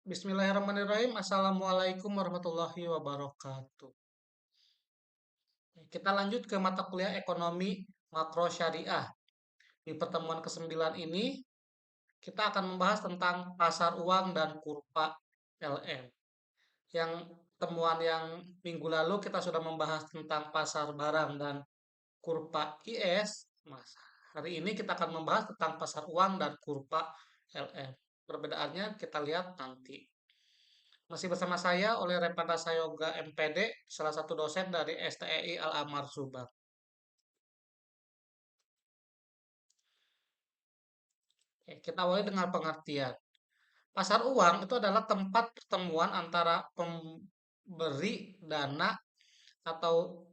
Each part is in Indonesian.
Bismillahirrahmanirrahim. Assalamualaikum warahmatullahi wabarakatuh. Kita lanjut ke mata kuliah ekonomi makro syariah. Di pertemuan ke-9 ini, kita akan membahas tentang pasar uang dan kurva LM. Yang temuan yang minggu lalu kita sudah membahas tentang pasar barang dan kurva IS. Mas, hari ini kita akan membahas tentang pasar uang dan kurva LM. Perbedaannya kita lihat nanti. Masih bersama saya oleh Repanasa Yoga MPD, salah satu dosen dari STEI Al-Amar Subang. Kita awali dengan pengertian. Pasar uang itu adalah tempat pertemuan antara pemberi dana atau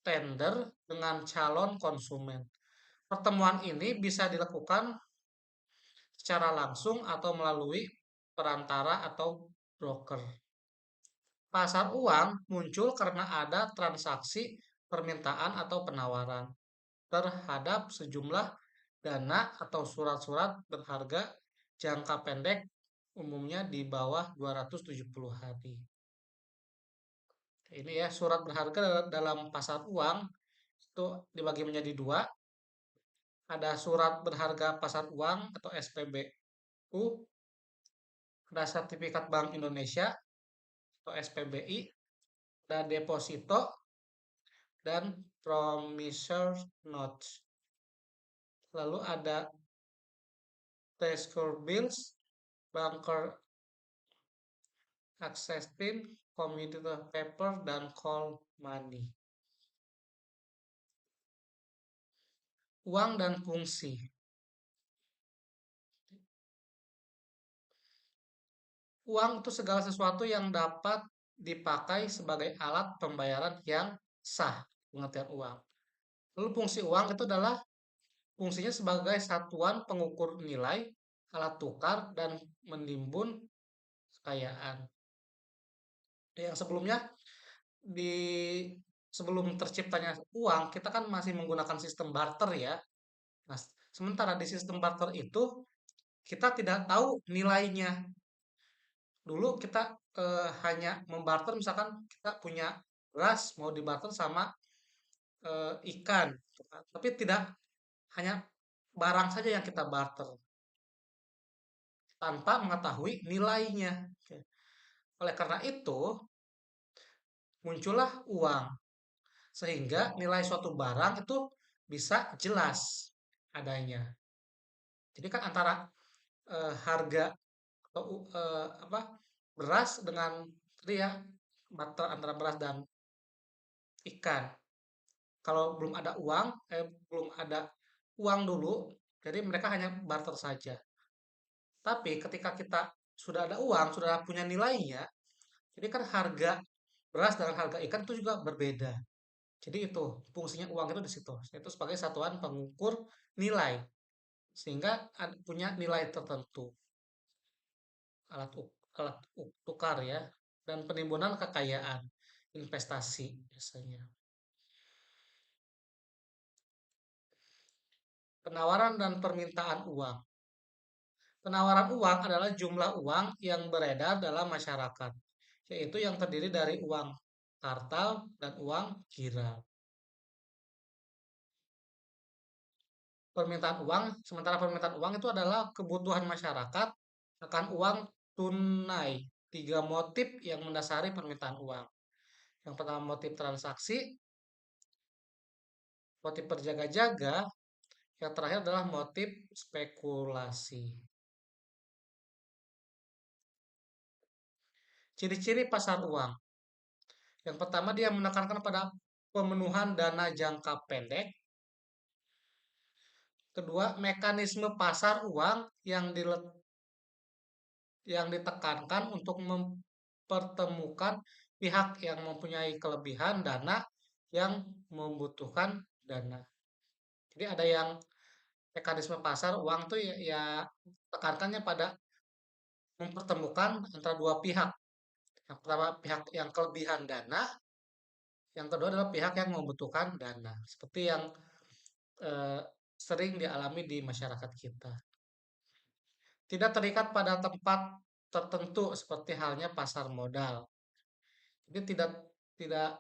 tender dengan calon konsumen. Pertemuan ini bisa dilakukan secara langsung atau melalui perantara atau broker. Pasar uang muncul karena ada transaksi permintaan atau penawaran terhadap sejumlah dana atau surat-surat berharga jangka pendek, umumnya di bawah 270 hari. Ini ya, surat berharga dalam pasar uang itu dibagi menjadi dua. Ada surat berharga pasar uang atau SPBU, ada sertifikat Bank Indonesia atau SPBI, ada deposito, dan promissory notes. Lalu ada treasury bills, banker access team, commuter paper, dan call money. Uang dan fungsi. Uang itu segala sesuatu yang dapat dipakai sebagai alat pembayaran yang sah, pengertian uang. Lalu fungsi uang itu adalah fungsinya sebagai satuan pengukur nilai, alat tukar, dan menimbun kekayaan. Yang sebelumnya, di sebelum terciptanya uang, kita kan masih menggunakan sistem barter ya. Nah, sementara di sistem barter itu kita tidak tahu nilainya. Dulu kita hanya membarter, misalkan kita punya beras mau dibarter sama ikan, gitu kan. Tapi tidak hanya barang saja yang kita barter tanpa mengetahui nilainya. Oleh karena itu muncullah uang sehingga nilai suatu barang itu bisa jelas adanya. Jadi kan antara harga atau apa beras dengan tadi ya, barter antara beras dan ikan. Kalau belum ada uang dulu, jadi mereka hanya barter saja. Tapi ketika kita sudah ada uang, sudah punya nilainya, jadi kan harga beras dengan harga ikan itu juga berbeda. Jadi itu fungsinya uang itu di situ, itu sebagai satuan pengukur nilai, sehingga punya nilai tertentu, alat tukar ya, dan penimbunan kekayaan, investasi biasanya. Penawaran dan permintaan uang. Penawaran uang adalah jumlah uang yang beredar dalam masyarakat, yaitu yang terdiri dari uang kartal dan uang kira. Sementara permintaan uang itu adalah kebutuhan masyarakat akan uang tunai. Tiga motif yang mendasari permintaan uang. Yang pertama motif transaksi, motif berjaga-jaga, yang terakhir adalah motif spekulasi. Ciri-ciri pasar uang. Yang pertama dia menekankan pada pemenuhan dana jangka pendek. Kedua, mekanisme pasar uang yang ditekankan untuk mempertemukan pihak yang mempunyai kelebihan dana yang membutuhkan dana. Jadi ada yang mekanisme pasar uang tuh ya tekankannya pada mempertemukan antara dua pihak. Yang pertama pihak yang kelebihan dana, yang kedua adalah pihak yang membutuhkan dana. Seperti yang eh, sering dialami di masyarakat kita. Tidak terikat pada tempat tertentu seperti halnya pasar modal. Jadi tidak tidak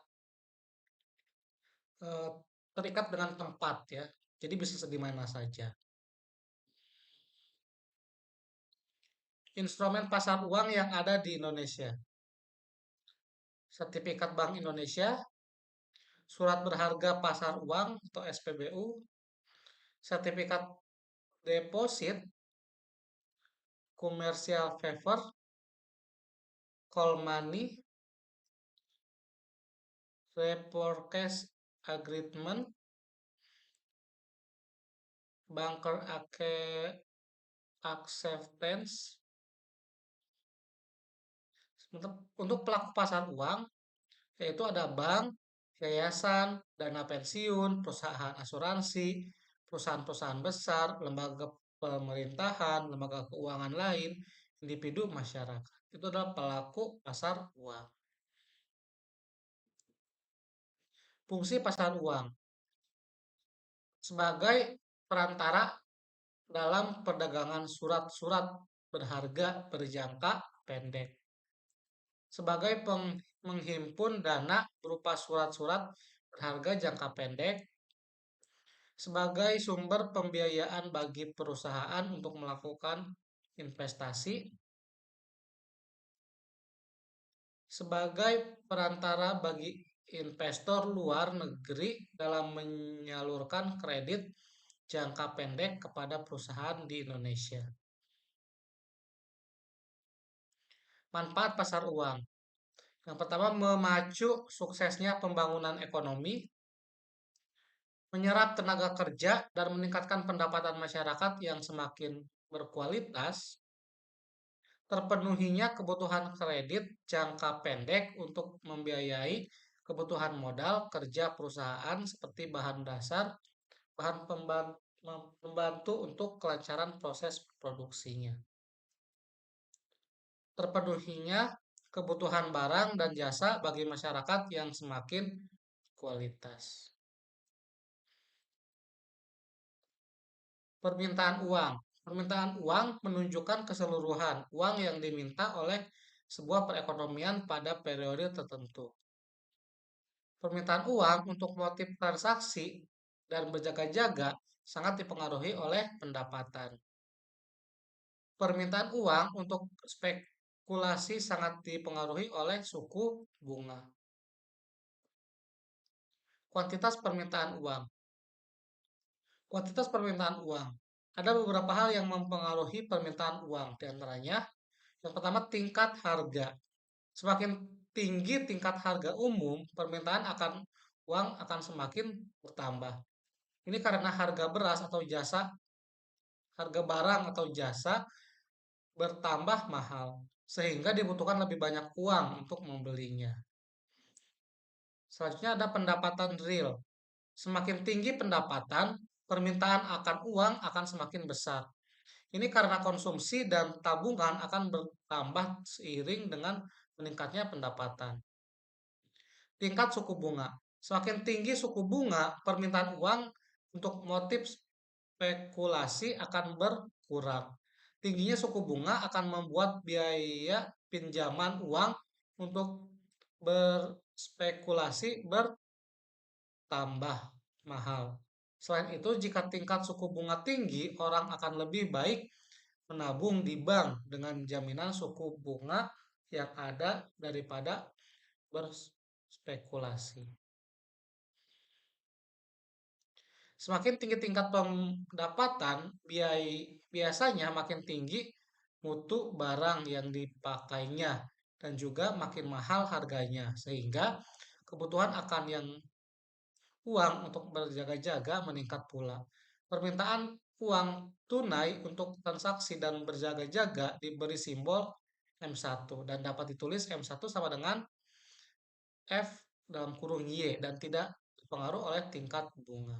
eh, terikat dengan tempat ya. Jadi bisa di mana saja. Instrumen pasar uang yang ada di Indonesia. Sertifikat Bank Indonesia, surat berharga pasar uang atau SPBU, sertifikat deposit, commercial paper, call money, repurchase agreement, banker acceptance. Untuk pelaku pasar uang, yaitu ada bank, yayasan, dana pensiun, perusahaan asuransi, perusahaan-perusahaan besar, lembaga pemerintahan, lembaga keuangan lain, individu masyarakat. Itu adalah pelaku pasar uang. Fungsi pasar uang sebagai perantara dalam perdagangan surat-surat berharga berjangka pendek. Sebagai menghimpun dana berupa surat-surat berharga jangka pendek, sebagai sumber pembiayaan bagi perusahaan untuk melakukan investasi, sebagai perantara bagi investor luar negeri dalam menyalurkan kredit jangka pendek kepada perusahaan di Indonesia. Manfaat pasar uang. Yang pertama, memacu suksesnya pembangunan ekonomi, menyerap tenaga kerja dan meningkatkan pendapatan masyarakat yang semakin berkualitas, terpenuhinya kebutuhan kredit jangka pendek untuk membiayai kebutuhan modal kerja perusahaan seperti bahan dasar, bahan pembantu untuk kelancaran proses produksinya. Terpenuhinya kebutuhan barang dan jasa bagi masyarakat yang semakin kualitas. Permintaan uang. Permintaan uang menunjukkan keseluruhan uang yang diminta oleh sebuah perekonomian pada periode tertentu. Permintaan uang untuk motif transaksi dan berjaga-jaga sangat dipengaruhi oleh pendapatan. Permintaan uang untuk spekulasi sangat dipengaruhi oleh suku bunga. Kuantitas permintaan uang. Kuantitas permintaan uang. Ada beberapa hal yang mempengaruhi permintaan uang. Di antaranya, yang pertama tingkat harga. Semakin tinggi tingkat harga umum, permintaan akan uang akan semakin bertambah. Ini karena harga beras atau jasa, harga barang atau jasa bertambah mahal, sehingga dibutuhkan lebih banyak uang untuk membelinya. Selanjutnya ada pendapatan real. Semakin tinggi pendapatan, permintaan akan uang akan semakin besar. Ini karena konsumsi dan tabungan akan bertambah seiring dengan meningkatnya pendapatan. Tingkat suku bunga. Semakin tinggi suku bunga, permintaan uang untuk motif spekulasi akan berkurang. Tingginya suku bunga akan membuat biaya pinjaman uang untuk berspekulasi bertambah mahal. Selain itu, jika tingkat suku bunga tinggi, orang akan lebih baik menabung di bank dengan jaminan suku bunga yang ada daripada berspekulasi. Semakin tinggi tingkat pendapatan, biasanya makin tinggi mutu barang yang dipakainya dan juga makin mahal harganya, sehingga kebutuhan akan yang uang untuk berjaga-jaga meningkat pula. Permintaan uang tunai untuk transaksi dan berjaga-jaga diberi simbol M1 dan dapat ditulis M1 sama dengan F dalam kurung Y dan tidak dipengaruhi oleh tingkat bunga.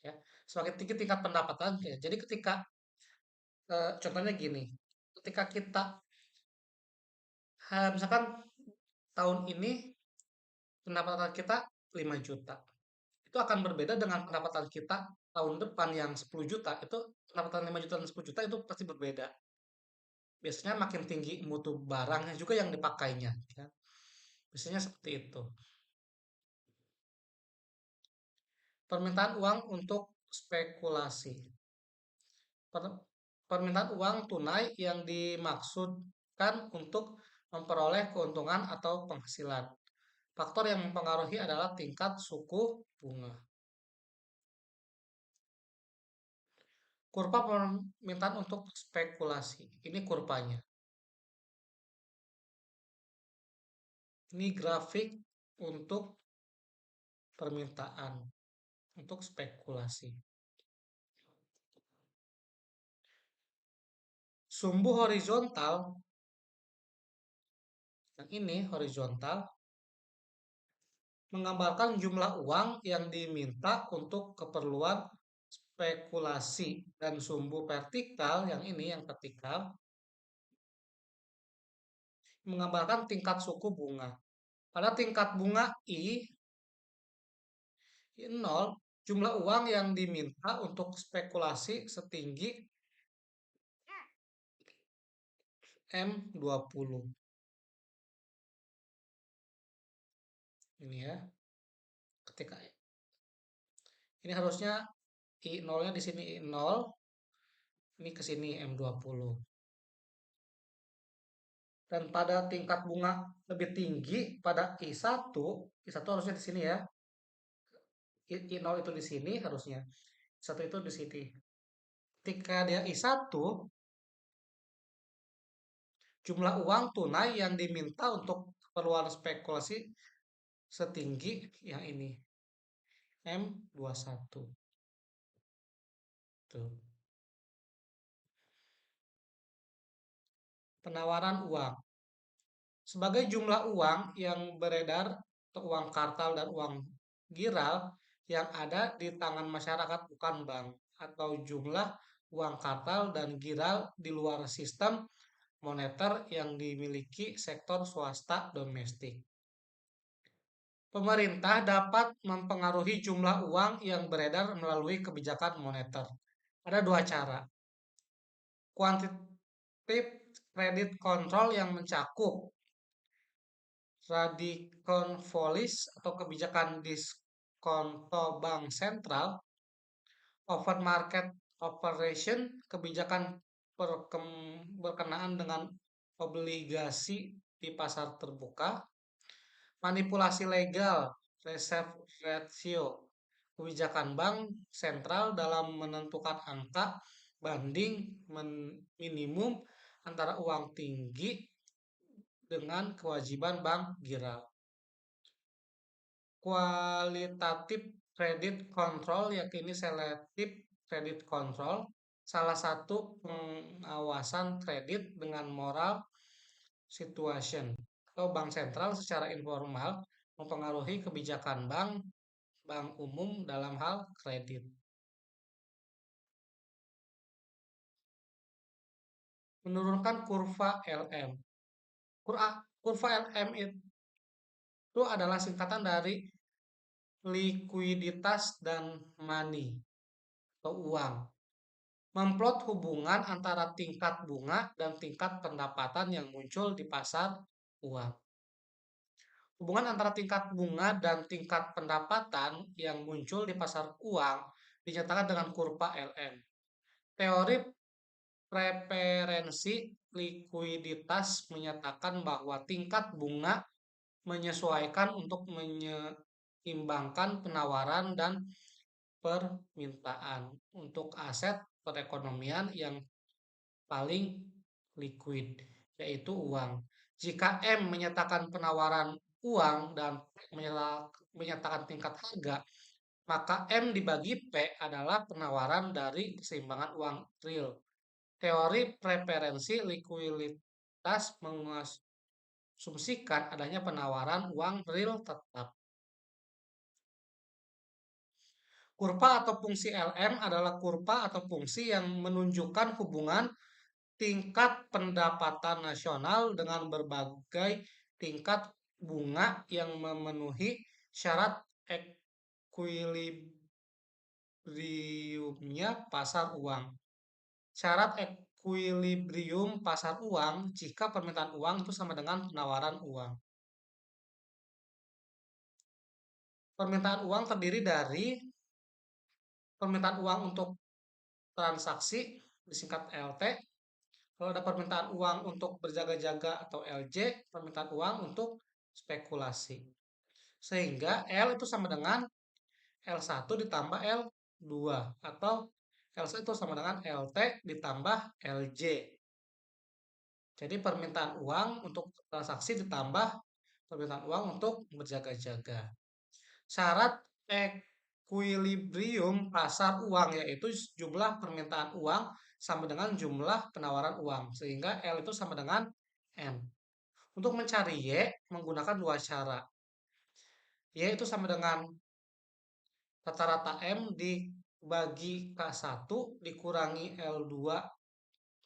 Ya, semakin tinggi tingkat pendapatan, ya. Jadi ketika contohnya gini, ketika kita misalkan tahun ini pendapatan kita 5 juta, itu akan berbeda dengan pendapatan kita tahun depan yang 10 juta. Itu pendapatan 5 juta dan 10 juta itu pasti berbeda. Biasanya makin tinggi mutu barangnya juga yang dipakainya, ya. Biasanya seperti itu. Permintaan uang untuk spekulasi. Permintaan uang tunai yang dimaksudkan untuk memperoleh keuntungan atau penghasilan. Faktor yang mempengaruhi adalah tingkat suku bunga. Kurva permintaan untuk spekulasi. Ini kurvanya. Ini grafik untuk permintaan untuk spekulasi. Sumbu horizontal, yang ini horizontal, menggambarkan jumlah uang yang diminta untuk keperluan spekulasi dan sumbu vertikal yang ini yang vertikal menggambarkan tingkat suku bunga. Pada tingkat bunga I 0, jumlah uang yang diminta untuk spekulasi setinggi M20. Ini ya. Ketika ini harusnya I0-nya di sini I0, ini ke sini M20. Dan pada tingkat bunga lebih tinggi pada I1 harusnya di sini ya. I0 itu di sini harusnya. I1 itu di sini. Ketika dia I1, jumlah uang tunai yang diminta untuk keperluan spekulasi setinggi yang ini. M21. Tuh. Penawaran uang. Sebagai jumlah uang yang beredar atau uang kartal dan uang giral yang ada di tangan masyarakat bukan bank atau jumlah uang kartal dan giral di luar sistem moneter yang dimiliki sektor swasta domestik. Pemerintah dapat mempengaruhi jumlah uang yang beredar melalui kebijakan moneter. Ada dua cara. Quantitative credit control yang mencakup radicon policy atau kebijakan diskonto bank sentral, open market operation, kebijakan berkenaan dengan obligasi di pasar terbuka, manipulasi legal, reserve ratio, kebijakan bank sentral dalam menentukan angka banding minimum antara uang tinggi dengan kewajiban bank giral. Kualitatif credit control yakini selective credit control, salah satu pengawasan kredit dengan moral situation atau bank sentral secara informal mempengaruhi kebijakan bank umum dalam hal kredit. Menurunkan kurva LM. Kurva LM itu adalah singkatan dari likuiditas dan money atau uang. Memplot hubungan antara tingkat bunga dan tingkat pendapatan yang muncul di pasar uang. Hubungan antara tingkat bunga dan tingkat pendapatan yang muncul di pasar uang dinyatakan dengan kurva LM. Teori preferensi likuiditas menyatakan bahwa tingkat bunga menyesuaikan untuk menyeimbangkan penawaran dan permintaan untuk aset perekonomian yang paling liquid, yaitu uang. Jika M menyatakan penawaran uang dan menyatakan tingkat harga, maka M dibagi P adalah penawaran dari keseimbangan uang real. Teori preferensi likuiditas mengasumsikan adanya penawaran uang real tetap. Kurva atau fungsi LM adalah kurva atau fungsi yang menunjukkan hubungan tingkat pendapatan nasional dengan berbagai tingkat bunga yang memenuhi syarat ekuilibriumnya pasar uang. Syarat ekuilibrium pasar uang jika permintaan uang itu sama dengan penawaran uang. Permintaan uang terdiri dari permintaan uang untuk transaksi, disingkat LT. Kalau ada permintaan uang untuk berjaga-jaga atau LJ, permintaan uang untuk spekulasi. Sehingga L itu sama dengan L1 ditambah L2 atau L1 itu sama dengan LT ditambah LJ. Jadi permintaan uang untuk transaksi ditambah permintaan uang untuk berjaga-jaga. Syarat ekuilibrium pasar uang yaitu jumlah permintaan uang sama dengan jumlah penawaran uang. Sehingga L itu sama dengan M. Untuk mencari Y menggunakan dua cara. Y itu sama dengan rata-rata M dibagi K1 dikurangi L2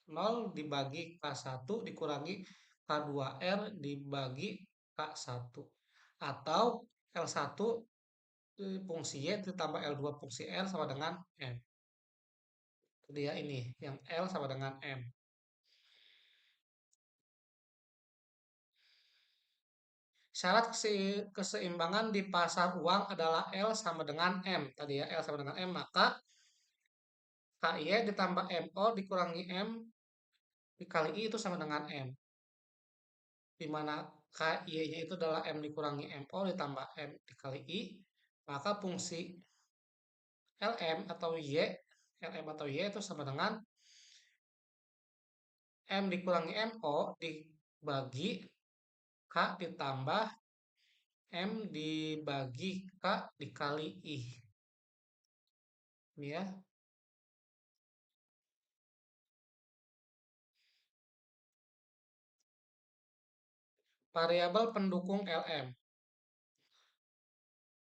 0 dibagi K1 dikurangi K2R dibagi K1. Atau L1 fungsi Y ditambah L2 fungsi R sama dengan M. Itu dia ini, yang L sama dengan M. Syarat keseimbangan di pasar uang adalah L sama dengan M. Tadi ya, L sama dengan M, maka KY ditambah MO dikurangi M dikali I itu sama dengan M. Di mana KY-nya itu adalah M dikurangi MO ditambah M dikali I, maka fungsi LM atau Y itu sama dengan M dikurangi MO dibagi K ditambah M dibagi K dikali I. Ini ya. Variabel pendukung LM.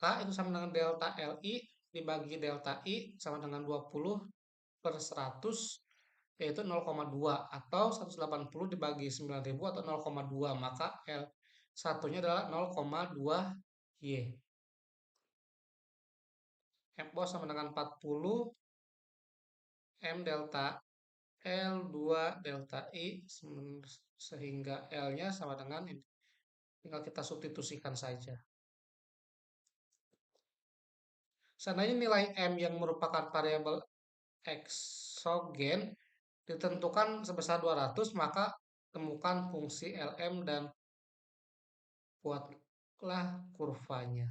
K itu sama dengan delta LI dibagi delta I sama dengan 20 per 100 yaitu 0,2 atau 180 dibagi 9.000 atau 0,2 maka L satunya adalah 0,2 Y. MO sama dengan 40 M delta L2 delta I sehingga L-nya sama dengan ini. Tinggal kita substitusikan saja. Seandainya nilai M yang merupakan variabel eksogen ditentukan sebesar 200, maka temukan fungsi LM dan buatlah kurvanya.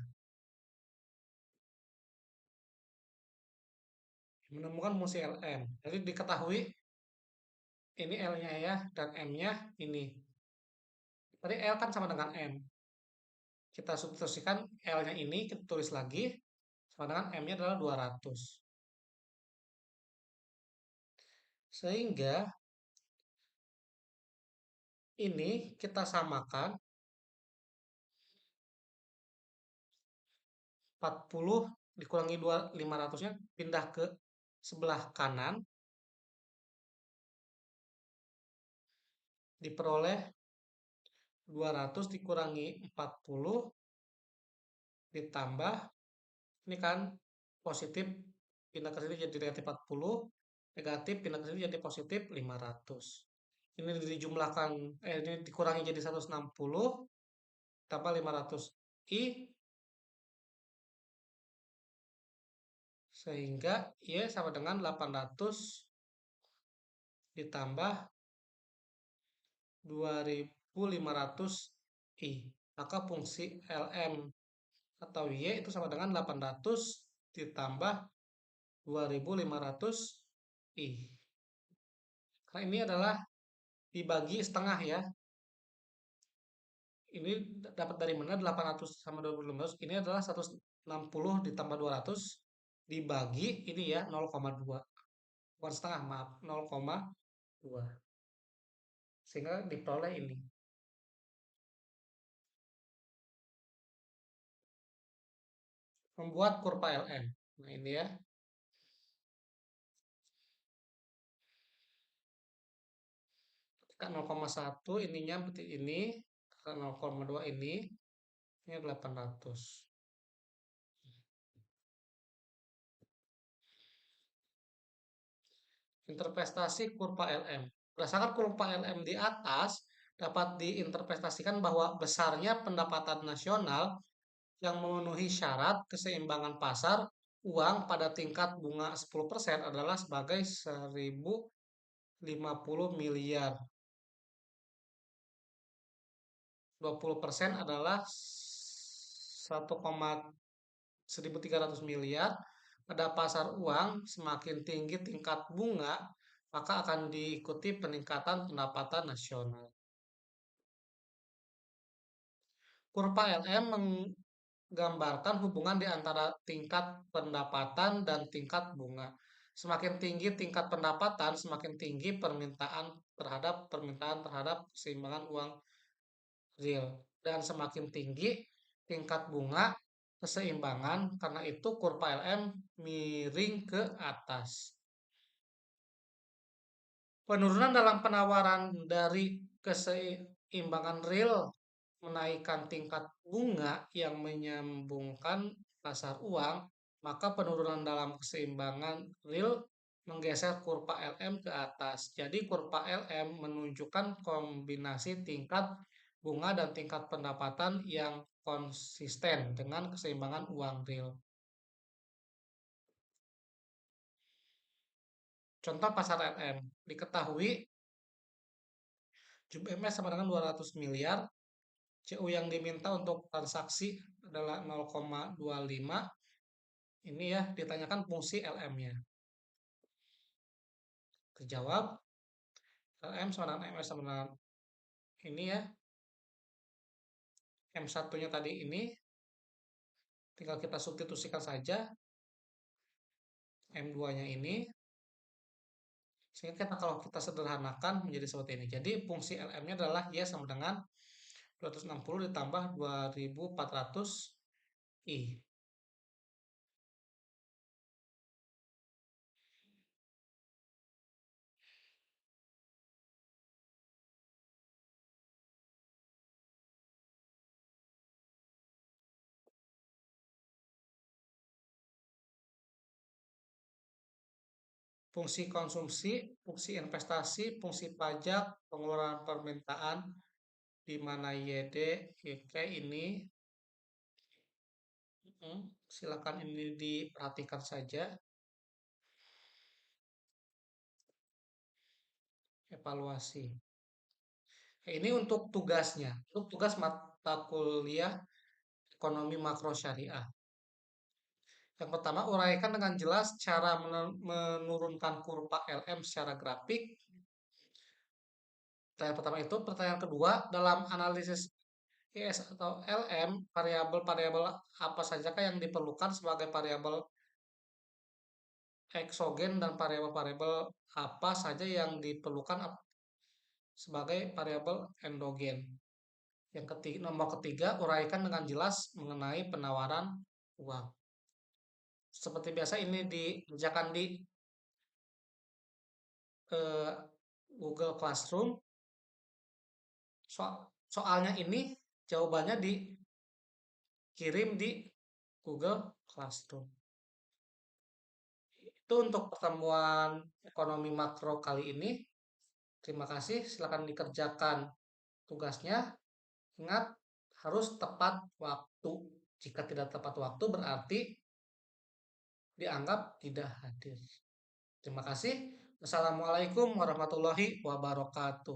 Menemukan fungsi LM. Jadi diketahui ini L-nya ya dan M-nya ini. Tadi L kan sama dengan M. Kita substitusikan L-nya ini, kita tulis lagi. Sama dengan M-nya adalah 200. Sehingga ini kita samakan 40 dikurangi 500-nya pindah ke sebelah kanan. Diperoleh 200 dikurangi 40 ditambah ini kan positif pindah ke sini jadi negatif 40, negatif pindah ke sini jadi positif 500. Ini dijumlahkan ini dikurangi jadi 160 tambah 500 I sehingga Y sama dengan 800 ditambah 2500 I. Maka fungsi LM atau Y itu sama dengan 800 ditambah 2500 I. Karena ini adalah dibagi setengah ya. Ini dapat dari mana 800 sama 2500? Ini adalah 60 ditambah 200 dibagi ini ya 0,2. Bukan setengah, maaf, 0,2. Sehingga diperoleh ini. Membuat kurva LM. Nah, ini ya. Ketika 0,1 ininya berarti ini, 0,2 ini 800. Interpretasi kurva LM. Berdasarkan kurva LM di atas, dapat diinterpretasikan bahwa besarnya pendapatan nasional yang memenuhi syarat keseimbangan pasar uang pada tingkat bunga 10% adalah sebagai 1.050 miliar. 20% adalah 1,1300 miliar. Pada pasar uang, semakin tinggi tingkat bunga, maka akan diikuti peningkatan pendapatan nasional. Kurva LM menggambarkan hubungan di antara tingkat pendapatan dan tingkat bunga. Semakin tinggi tingkat pendapatan, semakin tinggi permintaan terhadap keseimbangan uang real. Dan semakin tinggi tingkat bunga keseimbangan, karena itu kurva LM miring ke atas. Penurunan dalam penawaran dari keseimbangan real menaikkan tingkat bunga yang menyambungkan pasar uang, maka penurunan dalam keseimbangan real menggeser kurva LM ke atas. Jadi kurva LM menunjukkan kombinasi tingkat bunga dan tingkat pendapatan yang konsisten dengan keseimbangan uang real. Contoh pasar LM. Diketahui jumlah MS sama dengan 200 miliar. CU yang diminta untuk transaksi adalah 0,25. Ini ya, ditanyakan fungsi LM-nya. Terjawab, LM sama dengan MS sama dengan ini ya. M1-nya tadi ini, tinggal kita substitusikan saja. M2-nya ini, sehingga kalau kita sederhanakan menjadi seperti ini. Jadi fungsi LM-nya adalah Y sama dengan 260 ditambah 2400 I. Fungsi konsumsi, fungsi investasi, fungsi pajak, pengeluaran permintaan, di mana YD, YK ini, silakan ini diperhatikan saja. Evaluasi. Ini untuk tugasnya, untuk tugas mata kuliah ekonomi makro syariah. Yang pertama, uraikan dengan jelas cara menurunkan kurva LM secara grafik. Pertanyaan pertama itu. Pertanyaan kedua, dalam analisis IS atau LM, variabel-variabel apa sajakah yang diperlukan sebagai variabel eksogen dan variabel-variabel apa saja yang diperlukan sebagai variabel endogen. Yang ketiga, nomor ketiga, uraikan dengan jelas mengenai penawaran uang. Seperti biasa ini dikerjakan di Google Classroom. Soalnya ini jawabannya dikirim di Google Classroom. Itu untuk pertemuan ekonomi makro kali ini. Terima kasih, silakan dikerjakan tugasnya. Ingat, harus tepat waktu. Jika tidak tepat waktu berarti dianggap tidak hadir. Terima kasih. Wassalamualaikum warahmatullahi wabarakatuh.